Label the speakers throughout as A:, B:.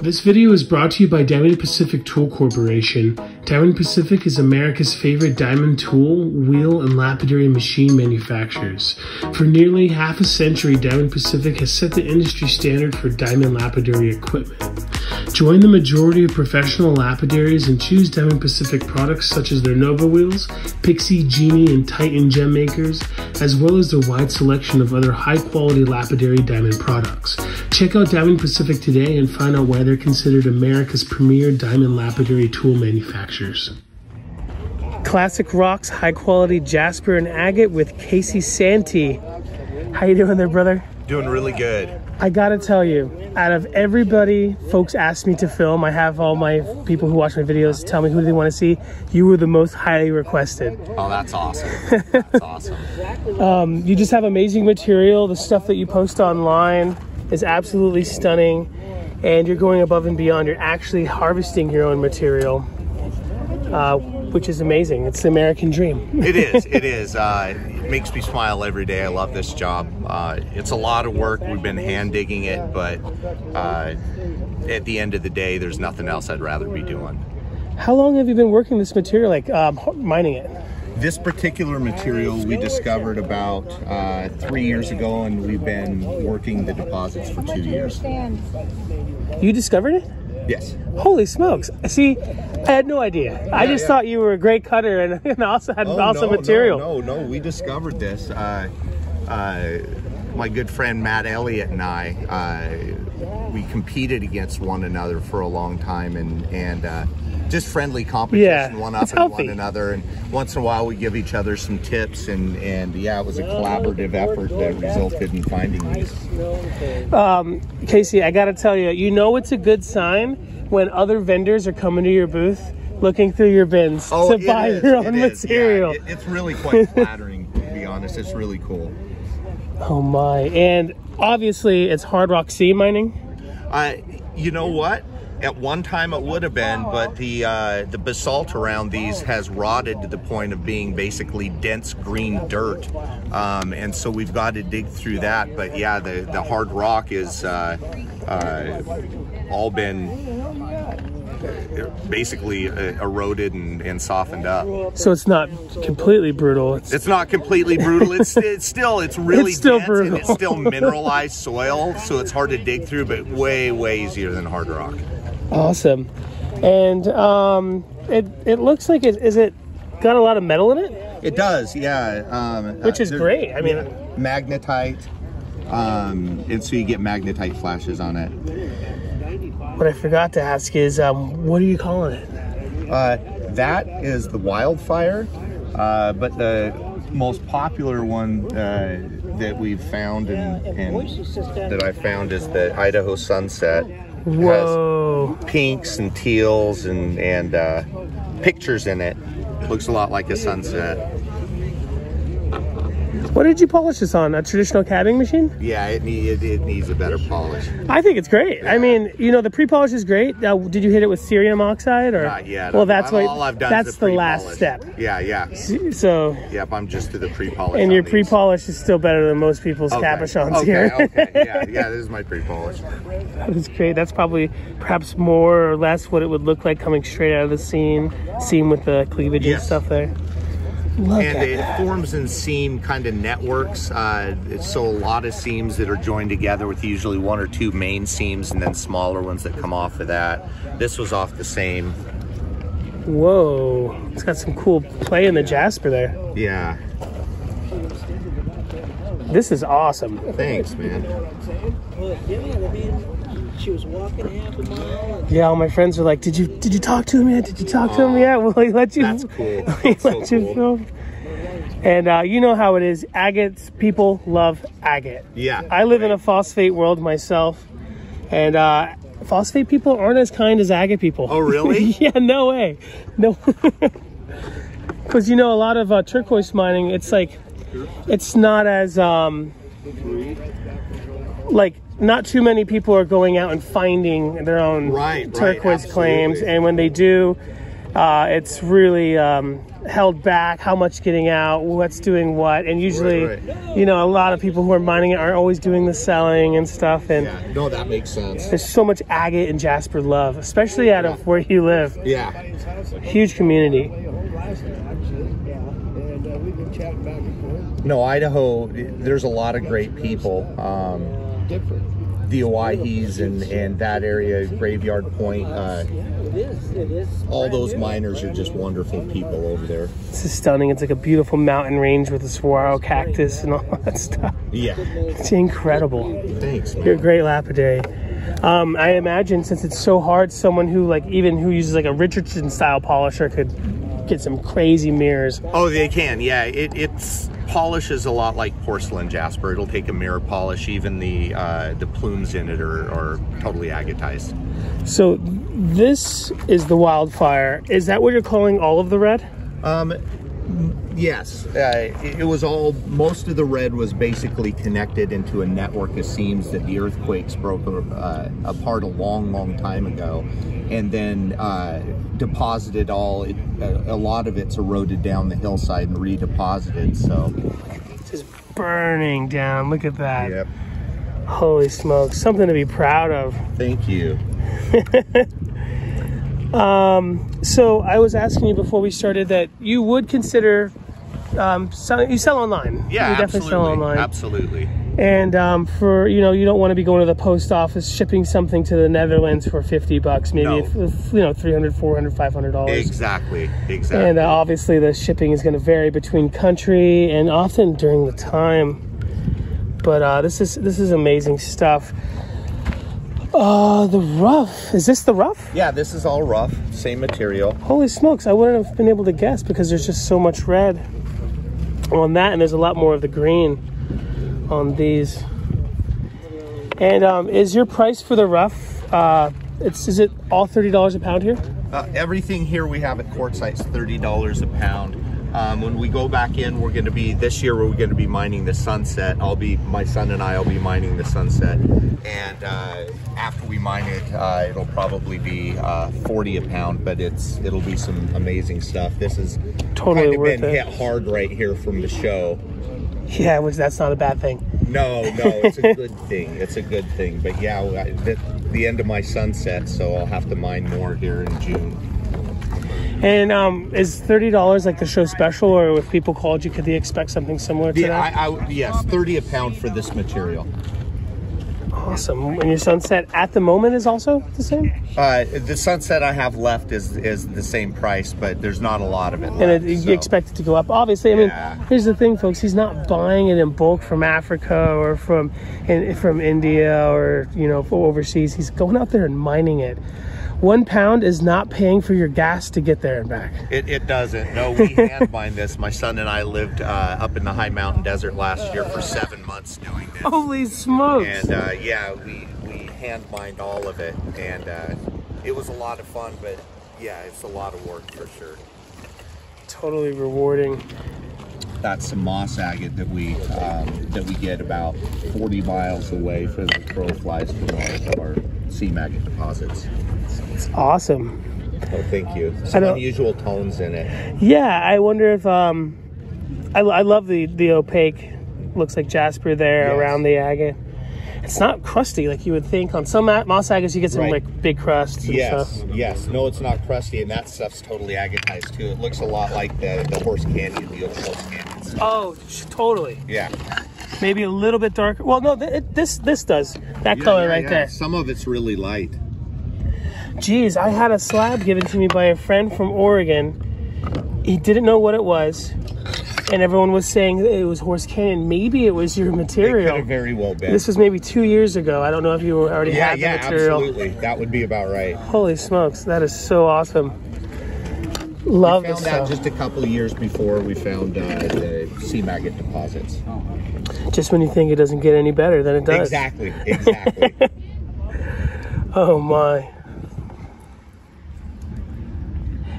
A: This video is brought to you by Diamond Pacific Tool Corporation. Diamond Pacific is America's favorite diamond tool, wheel, and lapidary machine manufacturers. For nearly half a century, Diamond Pacific has set the industry standard for diamond lapidary equipment. Join the majority of professional lapidaries and choose Diamond Pacific products such as their Nova wheels, Pixie, Genie, and Titan gem makers, as well as their wide selection of other high-quality lapidary diamond products. Check out Diamond Pacific today and find out why they're considered America's premier diamond lapidary tool manufacturers. Classic Rocks high-quality jasper and agate with Casey Santee. How you doing there, brother?
B: Doing really good.
A: I gotta tell you, out of everybody folks asked me to film, I have all my people who watch my videos tell me who they want to see. You were the most highly requested.
B: Oh, that's awesome. That's awesome.
A: You just have amazing material. The stuff that you post online is absolutely stunning, and you're going above and beyond. You're actually harvesting your own material, which is amazing. It's the American dream.
B: It is. It is. It makes me smile every day. I love this job. It's a lot of work. We've been hand digging it, but at the end of the day, there's nothing else I'd rather be doing.
A: How long have you been working this material, like mining it?
B: This particular material we discovered about 3 years ago, and we've been working the deposits for 2 years.
A: You discovered it?
B: Yes.
A: Holy smokes. See, I had no idea. I just thought you were a great cutter and also had awesome material.
B: No, we discovered this. My good friend Matt Elliott and I, we competed against one another for a long time, and just friendly competition, one up and one another, and once in a while we give each other some tips, and yeah, it was a collaborative effort that resulted in finding these.
A: Casey, I gotta tell you, you know it's a good sign when other vendors are coming to your booth looking through your bins to buy your own material.
B: Yeah, it's really quite flattering, to be honest. It's really cool.
A: Oh my, and obviously it's hard rock seam mining.
B: You know what? At one time it would have been, but the basalt around these has rotted to the point of being basically dense green dirt, and so we've got to dig through that. But yeah, the hard rock is all been basically eroded and softened up.
A: So it's not completely brutal.
B: It's not completely brutal. It's really dense, brutal. And it's still mineralized soil, so it's hard to dig through, but way easier than hard rock.
A: Awesome. And it looks like is it got a lot of metal in it?
B: It does, yeah.
A: Which is great. I mean,
B: magnetite, and so you get magnetite flashes on it.
A: What I forgot to ask is, what are you calling it?
B: That is the Wildfire, but the most popular one that we've found and that I found is the Idaho Sunset.
A: Whoa!
B: It has pinks and teals and pictures in it. Looks a lot like a sunset.
A: What did you polish this on? A traditional cabbing machine?
B: Yeah, it needs a better polish.
A: I think it's great. Yeah. I mean, you know, the pre-polish is great. Now, did you hit it with cerium oxide or?
B: Not yet.
A: Well, that's what.
B: All I've done.
A: That's the last step.
B: Yeah.
A: So.
B: Yep, I'm just to the pre-polish.
A: And your pre-polish is still better than most people's cabochons here.
B: Okay. Yeah. This is my pre-polish.
A: That's great. That's probably perhaps more or less what it would look like coming straight out of the seam with the cleavage and stuff there.
B: And it forms in seam kind of networks, so a lot of seams that are joined together with usually one or two main seams and then smaller ones that come off of that. This was off the same.
A: Whoa, it's got some cool play in the jasper there.
B: Yeah.
A: This is awesome.
B: Thanks, man.
C: She was walking half a mile.
A: Yeah, all my friends are like, "Did you talk to him yet? Did you talk to him yet?" Will he let you?
B: That's cool.
A: Let you film. And you know how it is. Agates people love agate.
B: Yeah.
A: I live in a phosphate world myself, and phosphate people aren't as kind as agate people.
B: Oh, really?
A: Yeah, no way. No. Because you know, a lot of turquoise mining, it's like, it's not as like. Not too many people are going out and finding their own turquoise claims, and when they do, It's really held back, how much getting out, what's doing what, and usually, you know, a lot of people who are mining it aren't always doing the selling and stuff. And
B: yeah, no, that makes sense.
A: There's so much agate and jasper love, especially out of where you live.
B: Yeah.
A: Huge community.
B: No, Idaho, there's a lot of great people. The Owyhees and that area, Graveyard Point, all those miners are just wonderful people over there.
A: This is stunning. It's like a beautiful mountain range with a saguaro cactus and all that stuff.
B: Yeah.
A: It's incredible.
B: Thanks, man.
A: You're a great lapidary. I imagine since it's so hard, someone who who uses like a Richardson style polisher could get some crazy mirrors.
B: Oh, they can, yeah. It's polishes a lot like porcelain jasper. It'll take a mirror polish. Even the plumes in it are totally agatized.
A: So this is the wildfire. Is that what you're calling all of the red?
B: Yes. It was all, most of the red was basically connected into a network of seams that the earthquakes broke apart a long time ago, and then deposited all, a lot of it's eroded down the hillside and redeposited, so.
A: Just burning down, look at that.
B: Yep.
A: Holy smokes, something to be proud of.
B: Thank you.
A: So I was asking you before we started that you would consider you sell online.
B: Yeah,
A: you definitely sell online.
B: Absolutely.
A: And for you don't want to be going to the post office shipping something to the Netherlands for $50, maybe $300, $400, $500.
B: Exactly.
A: And obviously the shipping is going to vary between country and often during the time. But this is amazing stuff. The rough. Is this the rough?
B: Yeah, this is all rough. Same material.
A: Holy smokes, I wouldn't have been able to guess because there's just so much red on that, and there's a lot more of the green on these. And is your price for the rough, is it all $30 a pound here?
B: Everything here we have at Quartzsite is $30 a pound. When we go back in, we're going to be, this year we're going to be mining the Sunset. My son and I will be mining the Sunset. And after we mine it, it'll probably be $40 a pound, but it'll be some amazing stuff. This is
A: totally
B: kind
A: worth
B: of been
A: it.
B: hit hard right here from the show.
A: Yeah, that's not a bad thing.
B: No, it's a good thing. It's a good thing. But yeah, the end of my Sunset, so I'll have to mine more here in June.
A: And is $30 like the show special, or if people called you, could they expect something similar to that?
B: Yes, $30 a pound for this material.
A: Awesome. And your Sunset at the moment is also the same?
B: The Sunset I have left is the same price, but there's not a lot of it left.
A: And you expect it to go up. Obviously, I mean, here's the thing, folks. He's not buying it in bulk from Africa or from India or, overseas. He's going out there and mining it. 1 pound is not paying for your gas to get there and back.
B: It doesn't. No, we hand mine this. My son and I lived up in the high mountain desert last year for 7 months doing this.
A: Holy smokes!
B: And yeah, we hand mined all of it, and it was a lot of fun. But yeah, it's a lot of work for sure.
A: Totally rewarding.
B: That's some moss agate that we get about 40 miles away from the crow flies from our seam agate deposits.
A: It's awesome.
B: Oh, thank you. Some unusual tones in it.
A: Yeah, I wonder if I love the opaque. Looks like jasper there around the agate. It's not crusty like you would think. On some moss agates, you get some like big crusts and stuff.
B: Yes. No, it's not crusty, and that stuff's totally agatized too. It looks a lot like the Horse Canyon, the old Horse Canyon stuff.
A: Oh, totally.
B: Yeah.
A: Maybe a little bit darker. Well, no, this does. That color right there.
B: Some of it's really light.
A: Geez, I had a slab given to me by a friend from Oregon. He didn't know what it was, and everyone was saying it was Horse Canyon. Maybe it was your material.
B: It could have very well been.
A: This was maybe 2 years ago. I don't know if you already had the material.
B: Yeah, absolutely. That would be about right.
A: Holy smokes, that is so awesome. Love this stuff.
B: We found that just a couple of years before we found the seam agate deposits.
A: Just when you think it doesn't get any better than it does.
B: Exactly.
A: Oh my.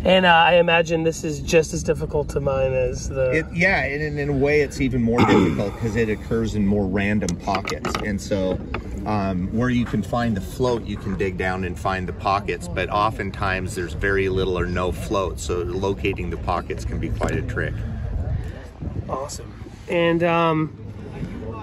A: And I imagine this is just as difficult to mine as the...
B: Yeah, and in a way it's even more difficult because it occurs in more random pockets. And so where you can find the float, you can dig down and find the pockets, but oftentimes there's very little or no float, so locating the pockets can be quite a trick.
A: Awesome. And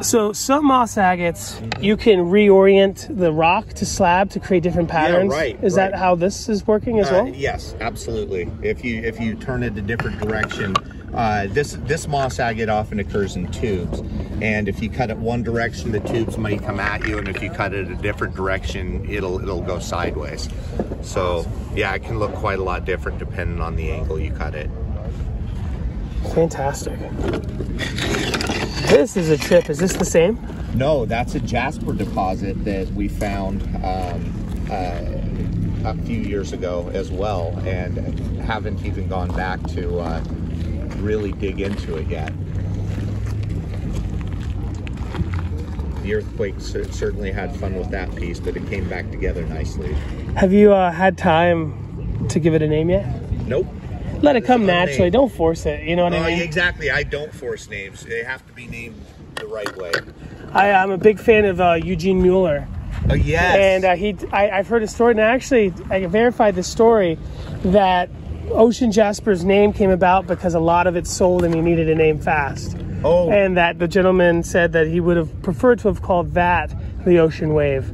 A: so some moss agates, you can reorient the rock to slab to create different patterns.
B: Yeah, right.
A: Is that how this is working as well?
B: Yes, absolutely. If you turn it a different direction, this moss agate often occurs in tubes, and if you cut it one direction, the tubes might come at you, and if you cut it a different direction, it'll go sideways. So yeah, it can look quite a lot different depending on the angle you cut it.
A: Fantastic. This is a trip. Is this the same?
B: No, that's a jasper deposit that we found a few years ago as well, and haven't even gone back to really dig into it yet. The earthquake certainly had fun with that piece, but it came back together nicely.
A: Have you had time to give it a name yet?
B: Nope.
A: Let it come naturally. Don't force it. You know what I mean?
B: Exactly. I don't force names. They have to be named the right way.
A: I'm a big fan of Eugene Mueller.
B: Oh, yes.
A: And I've heard a story, and actually I verified the story that Ocean Jasper's name came about because a lot of it sold and he needed a name fast.
B: Oh.
A: And that the gentleman said that he would have preferred to have called that the Ocean Wave,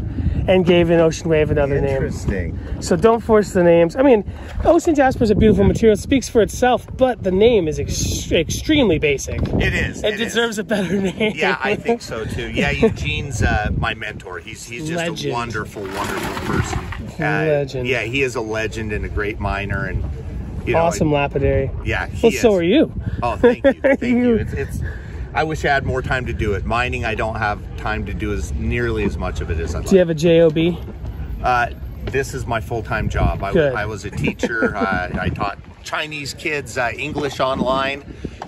A: and gave an Ocean Wave another name.
B: Interesting.
A: So don't force the names. I mean, Ocean Jasper is a beautiful material. It speaks for itself, but the name is extremely basic.
B: It is.
A: It deserves a better name.
B: Yeah, I think so too. Yeah, Eugene's my mentor. He's just legend. A wonderful, wonderful person.
A: Legend.
B: Yeah, he is a legend and a great miner, and you know,
A: awesome lapidary.
B: Yeah,
A: well, so are you.
B: Oh, thank you, thank you. It's I wish I had more time to do it. Mining, I don't have time to do nearly as much of it as I'd like.
A: Do you have a JOB?
B: This is my full-time job. I was a teacher. I taught Chinese kids English online,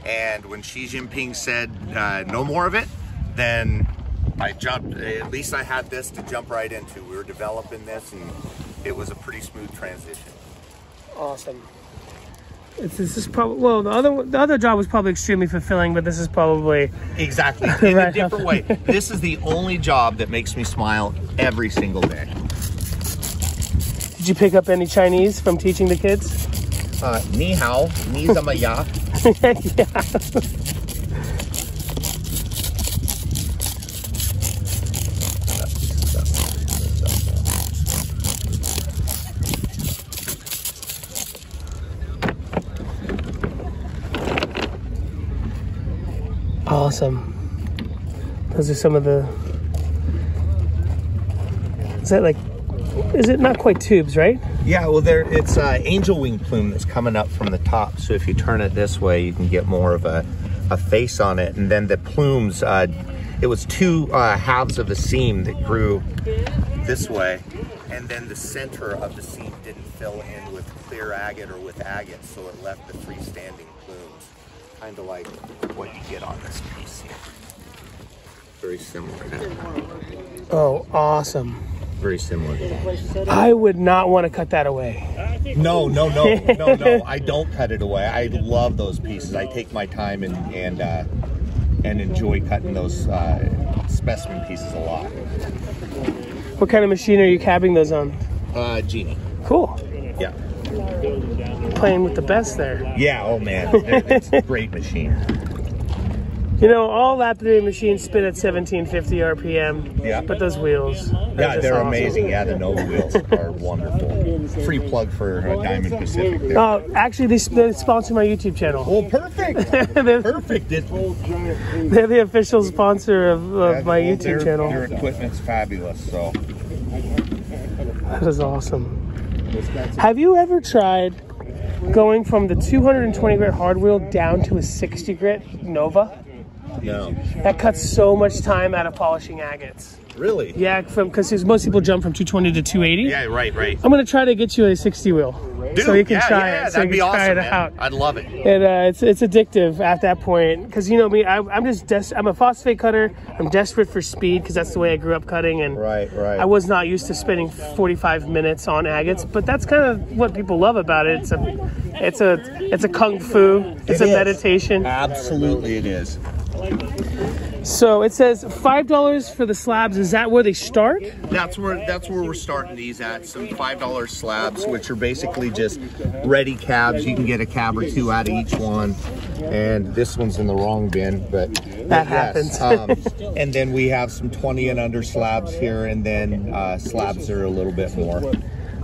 B: and when Xi Jinping said no more of it, then I jumped. At least I had this to jump right into. We were developing this, and it was a pretty smooth transition.
A: Awesome. This is probably, well, the other job was probably extremely fulfilling, but this is probably
B: exactly in a different way. This is the only job that makes me smile every single day.
A: Did you pick up any Chinese from teaching the kids?
B: Ni hao, ni zama ya.
A: Yeah. Awesome. Those are some of the... Is that like... Is it not quite tubes, right?
B: Yeah, well, it's angel wing plume that's coming up from the top. So if you turn it this way, you can get more of a face on it. And then the plumes, it was two halves of a seam that grew this way. And then the center of the seam didn't fill in with clear agate or with agate, so it left the freestanding plumes. Kind of like what you get on this piece here. Very similar to that.
A: Oh, awesome.
B: Very similar to that.
A: I would not want to cut that away.
B: No. I don't cut it away. I love those pieces. I take my time and enjoy cutting those specimen pieces a lot.
A: What kind of machine are you cabbing those on?
B: Genie.
A: Cool.
B: Yeah.
A: Playing with the best there.
B: Yeah, oh man, it's a great machine.
A: You know, all lapidary machines spin at 1750 RPM.
B: Yeah.
A: But those wheels.
B: Yeah, they're
A: awesome.
B: Amazing. Yeah, the Nova wheels are wonderful. Free plug for Diamond Pacific there.
A: Oh, actually, they sponsor my YouTube channel.
B: Oh, perfect. Perfect.
A: They're the official sponsor of my YouTube channel.
B: Their equipment's fabulous, so.
A: That is awesome. Have you ever tried going from the 220 grit hard wheel down to a 60 grit Nova?
B: No.
A: That cuts so much time out of polishing agates.
B: Really?
A: Yeah, because most people jump from 220 to 280.
B: Yeah, right.
A: I'm going to try to get you a 60 wheel.
B: Dude,
A: so you can try it.
B: That'd be awesome, man.
A: Out.
B: I'd love it.
A: And it's addictive at that point, because you know me, I'm a phosphate cutter. I'm desperate for speed because that's the way I grew up cutting, and
B: right.
A: I was not used to spending 45 minutes on agates, but that's kind of what people love about it. It's a kung fu. It's a meditation.
B: Absolutely, it is.
A: So it says $5 for the slabs. Is that where they start?
B: That's where we're starting these at. Some $5 slabs, which are basically just ready cabs. You can get a cab or two out of each one. And this one's in the wrong bin, but
A: that happens.
B: And then we have some 20 and under slabs here, and then slabs are a little bit more.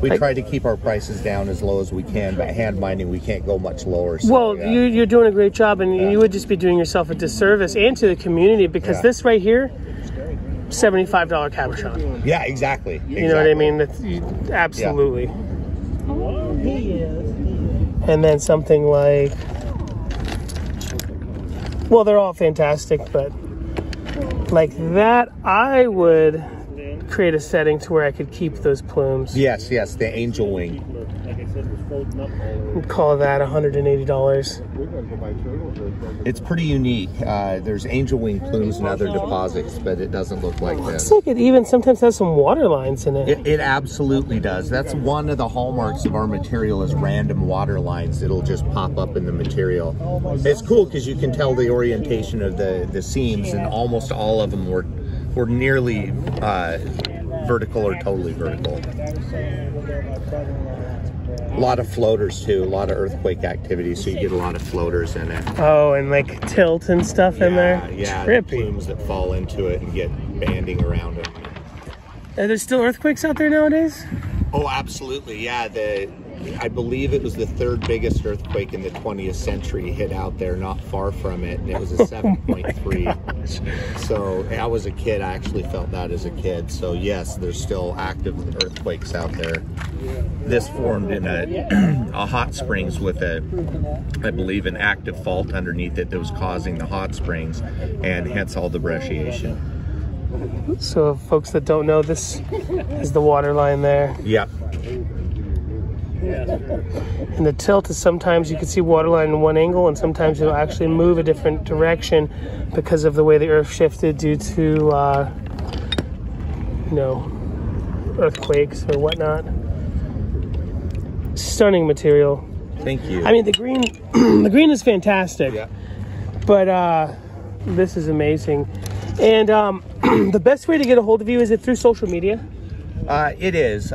B: We try to keep our prices down as low as we can, but hand mining, we can't go much lower. So,
A: well, you're doing a great job, and you would just be doing yourself a disservice and to the community, because this right here, $75 cabochon.
B: Yeah, exactly.
A: You know what I mean? That's, absolutely. And then something like, well, they're all fantastic, but like that, I would create a setting to where I could keep those plumes.
B: Yes, the angel wing.
A: We'd call that $180.
B: It's pretty unique. There's angel wing plumes in other deposits, but it doesn't look like this.
A: Looks like it even sometimes has some water lines in it.
B: It absolutely does. That's one of the hallmarks of our material is random water lines. It'll just pop up in the material. It's cool because you can tell the orientation of the seams, and almost all of them were nearly vertical or totally vertical. A lot of floaters too, a lot of earthquake activity, so you get a lot of floaters in it.
A: Oh, and like tilt and stuff in there?
B: Yeah,
A: trippy.
B: Plumes that fall into it and get banding around it.
A: Are there still earthquakes out there nowadays?
B: Oh, absolutely, yeah. I believe it was the third biggest earthquake in the 20th century hit out there, not far from it, and it was a 7.3. So I was a kid, I actually felt that as a kid. So yes, there's still active earthquakes out there. This formed in a hot springs with I believe, an active fault underneath it that was causing the hot springs, and hence all the brecciation.
A: So folks that don't know, this is the water line there.
B: Yep.
A: And the tilt is sometimes you can see water line in one angle, and sometimes it'll actually move a different direction because of the way the earth shifted due to, you know, earthquakes or whatnot. Stunning material.
B: Thank you.
A: I mean, the green, the green is fantastic.
B: Yeah.
A: But this is amazing. And the best way to get a hold of you, is it through social media?
B: It is.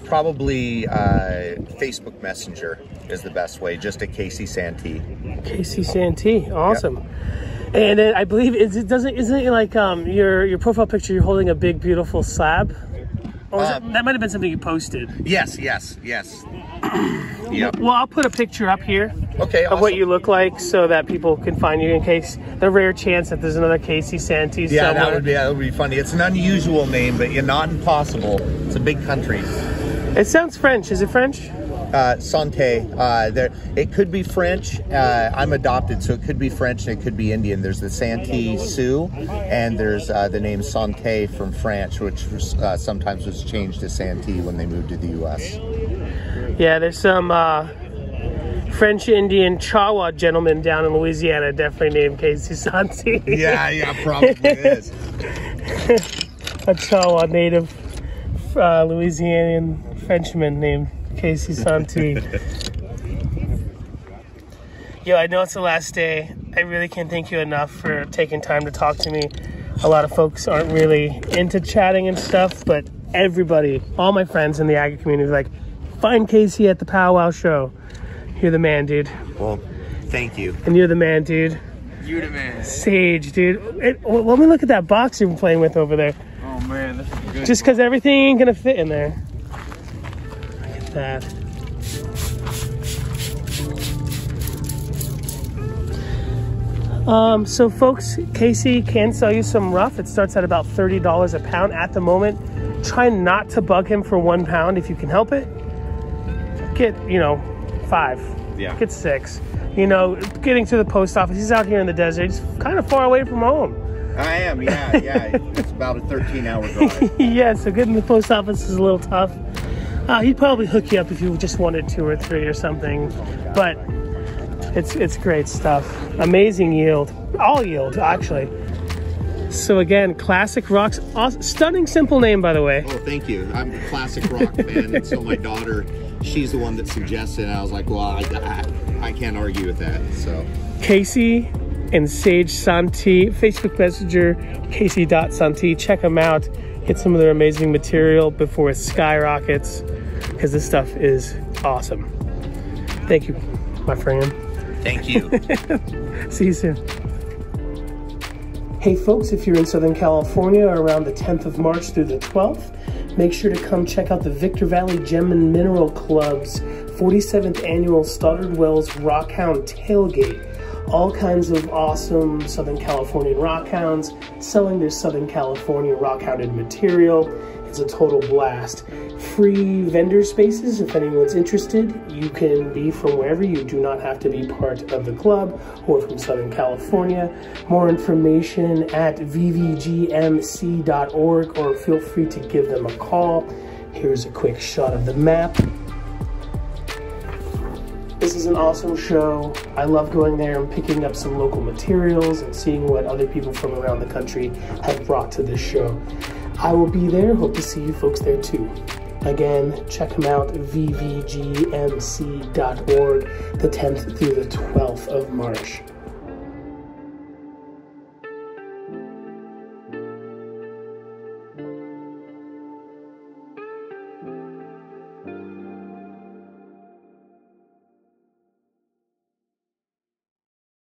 B: Probably Facebook Messenger is the best way, just at Casey Santee.
A: Casey Santee, awesome. Yep. And then I believe, isn't it like your profile picture, you're holding a big, beautiful slab? Or that might have been something you posted.
B: Yes. Yep.
A: Well, I'll put a picture up here of
B: awesome.
A: what you look like, so that people can find you, in case the rare chance that there's another Casey Santee somewhere.
B: that would be funny. It's an unusual name, but you're not impossible. It's a big country.
A: It sounds French. Is it French?
B: Santee. It could be French. I'm adopted, so it could be French and it could be Indian. There's the Santee Sioux, and there's the name Santee from France, which sometimes was changed to Santee when they moved to the U.S.
A: Yeah, there's some French Indian Powwow gentleman down in Louisiana definitely named Casey Santee.
B: Yeah, probably is.
A: A Powwow native Louisianian Frenchman named Casey Santee. Yo, I know it's the last day. I really can't thank you enough for taking time to talk to me. A lot of folks aren't really into chatting and stuff, but everybody, all my friends in the agate community, are like, find Casey at the Powwow show. You're the man, dude.
B: Well, thank you.
A: And you're the man, dude.
C: You're the man.
A: Sage, dude. Let me look at that box you're playing with over there.
C: Oh man, this is good.
A: Just because everything ain't gonna fit in there. Look at that. So folks, Casey can sell you some rough. It starts at about $30 a pound at the moment. Try not to bug him for 1 pound if you can help it. Get, 5.
B: Yeah.
A: Get 6. Getting to the post office. He's out here in the desert. He's kind of far away from home.
B: I am, yeah. It's about a 13-hour drive.
A: Yeah, so getting to the post office is a little tough. He'd probably hook you up if you just wanted 2 or 3 or something. But it's great stuff. Amazing yield. All yield, actually. So again, Classic Rocks. Awesome. Stunning, simple name, by the way.
B: Oh, thank you. I'm a Classic Rock fan, and so my daughter she's the one that suggested it. And I was like, well, I can't argue with that. So
A: Casey and Sage Santee, Facebook Messenger, Casey.Santee. Check them out. Get some of their amazing material before it skyrockets, because this stuff is awesome. Thank you, my friend.
B: Thank you.
A: See you soon. Hey folks, if you're in Southern California around the 10th of March through the 12th, make sure to come check out the Victor Valley Gem and Mineral Club's 47th annual Stoddard Wells Rockhound Tailgate. All kinds of awesome Southern Californian rockhounds selling their Southern California rockhounded material. It's a total blast. Free vendor spaces if anyone's interested. You can be from wherever. You do not have to be part of the club or from Southern California. More information at vvgmc.org, or feel free to give them a call. Here's a quick shot of the map. This is an awesome show. I love going there and picking up some local materials and seeing what other people from around the country have brought to this show. I will be there. Hope to see you folks there too. Again, check them out, vvgmc.org, the 10th through the 12th of March.